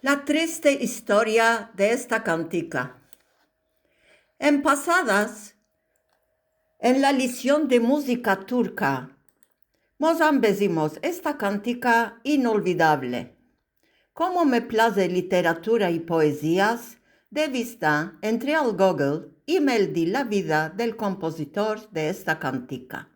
La triste historia de esta cantica. En pasadas, en la lección de música turca, nos ambezimos esta cantica inolvidable. Como me place literatura y poesías, de vista entré al Google y me di la vida del compositor de esta cantica.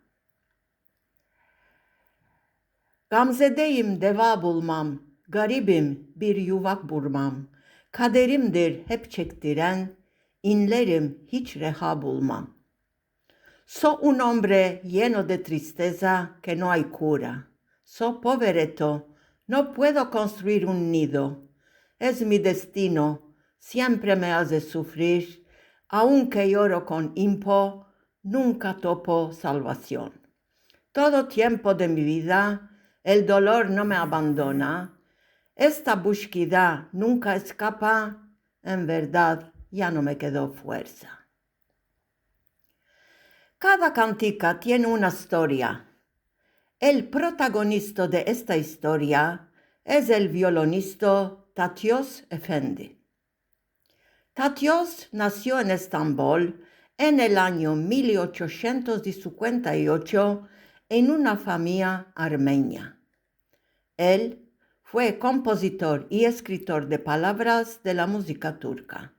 Gamzedeyim deva bulmam, garibim bir yuvak burmam. Kaderimdir hep çektiren, inlerim hiç reha bulmam. So un hombre lleno de tristeza que no hay cura. So povereto, no puedo construir un nido. Es mi destino, siempre me hace sufrir, aunque lloro con impo, nunca topo salvación. Todo tiempo de mi vida, el dolor no me abandona. Esta búsqueda nunca escapa. En verdad, ya no me quedó fuerza. Cada cantica tiene una historia. El protagonista de esta historia es el violonista Tatios Efendi. Tatios nació en Estambul en el año 1858 en una familia armenia. Él fue compositor y escritor de palabras de la música turca.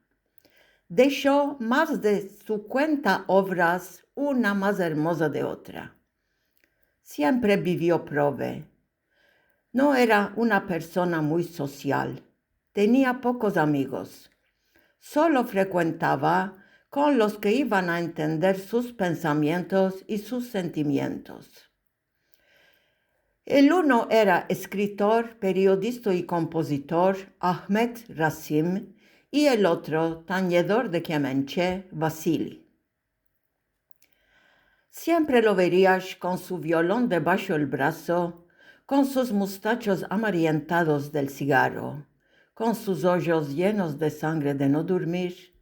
Dejó más de 50 obras, una más hermosa de otra. Siempre vivió pobre. No era una persona muy social. Tenía pocos amigos. Solo frecuentaba con los que iban a entender sus pensamientos y sus sentimientos. El uno era escritor, periodista y compositor Ahmet Rasim y el otro tañedor de Kemenche, Vasili. Siempre lo verías con su violón debajo del brazo, con sus mustachos amarillentados del cigarro, con sus ojos llenos de sangre de no dormir.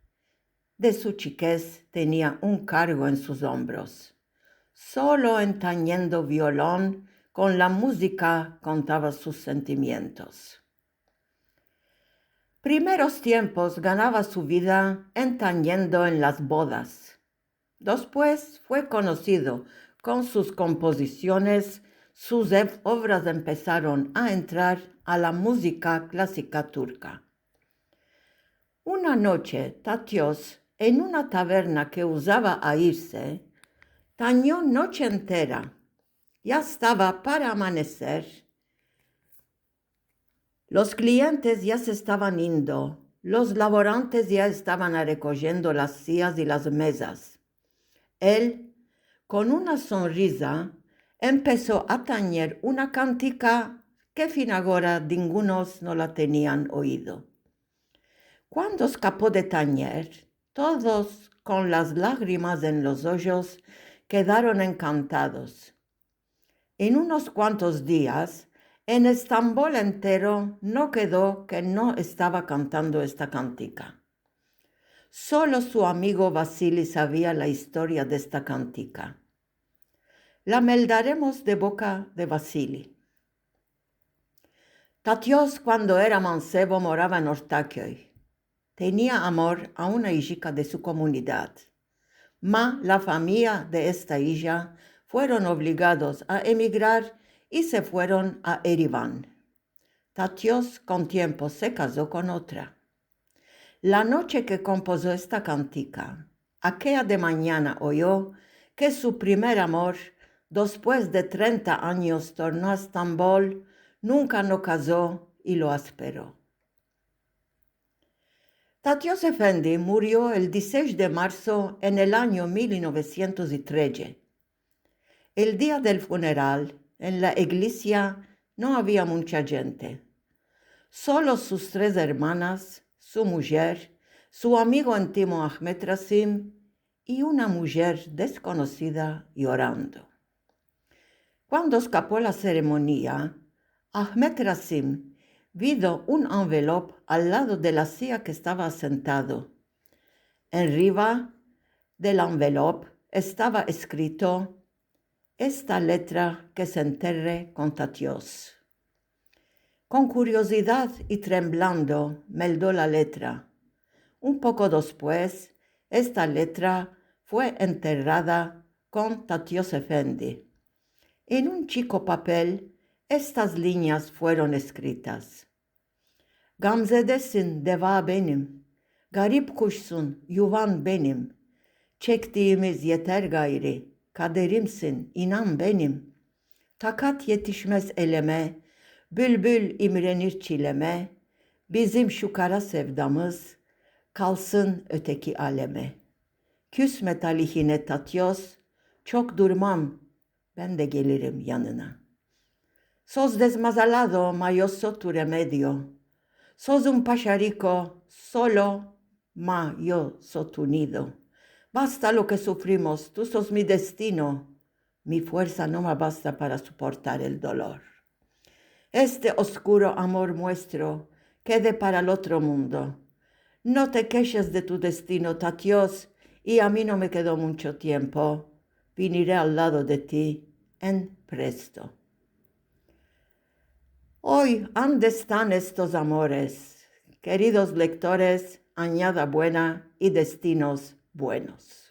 De su chiquez tenía un cargo en sus hombros. Solo entañendo violón, con la música contaba sus sentimientos. Primeros tiempos ganaba su vida entañendo en las bodas. Después fue conocido con sus composiciones, sus obras empezaron a entrar a la música clásica turca. Una noche, Tatios, en una taberna que usaba a irse, tañó noche entera. Ya estaba para amanecer. Los clientes ya se estaban yendo, los laborantes ya estaban recogiendo las sillas y las mesas. Él, con una sonrisa, empezó a tañer una cantica que fin agora ningunos no la tenían oído. Cuando escapó de tañer, todos con las lágrimas en los ojos quedaron encantados. En unos cuantos días, en Estambul entero no quedó que no estaba cantando esta cantica. Solo su amigo Vasili sabía la historia de esta cantica. La meldaremos de boca de Vasili. Tatios, cuando era mancebo, moraba en Ortaköy. Tenía amor a una hija de su comunidad. La familia de esta hija fueron obligados a emigrar y se fueron a Ereván. Tatios con tiempo se casó con otra. La noche que compuso esta cantica, aquella de mañana oyó que su primer amor, después de 30 años, tornó a Estambul, nunca no casó y lo esperó. Tatios Efendi murió el 16 de marzo en el año 1913. El día del funeral, en la iglesia no había mucha gente. Solo sus 3 hermanas, su mujer, su amigo íntimo Ahmet Rasim y una mujer desconocida llorando. Cuando escapó la ceremonia, Ahmet Rasim vio un envelope al lado de la silla que estaba sentado. Arriba del envelope estaba escrito: esta letra que se enterre con Tatios. Con curiosidad y temblando, meldó la letra. Un poco después, esta letra fue enterrada con Tatios Efendi. En un chico papel, estas líneas fueron escritas. Gamzedesin deva benim, garip kuşsun yuvan benim. Çektiğimiz yeter gayri, kaderimsin inan benim. Takat yetişmez eleme, bülbül imrenir çileme. Bizim şu kara sevdamız kalsın öteki aleme. Küsme talihine Tatyos, çok durmam, ben de gelirim yanına. Sos desmazalado, ma yo so tu remedio. Sos un paşarico, solo, ma yo so tu nido. Basta lo que sufrimos, tú sos mi destino. Mi fuerza no me basta para soportar el dolor. Este oscuro amor nuestro quede para el otro mundo. No te quejes de tu destino, Tatios, y a mí no me quedó mucho tiempo. Viniré al lado de ti en presto. Hoy, ¿dónde están estos amores? Queridos lectores, añada buena y destinos buenos.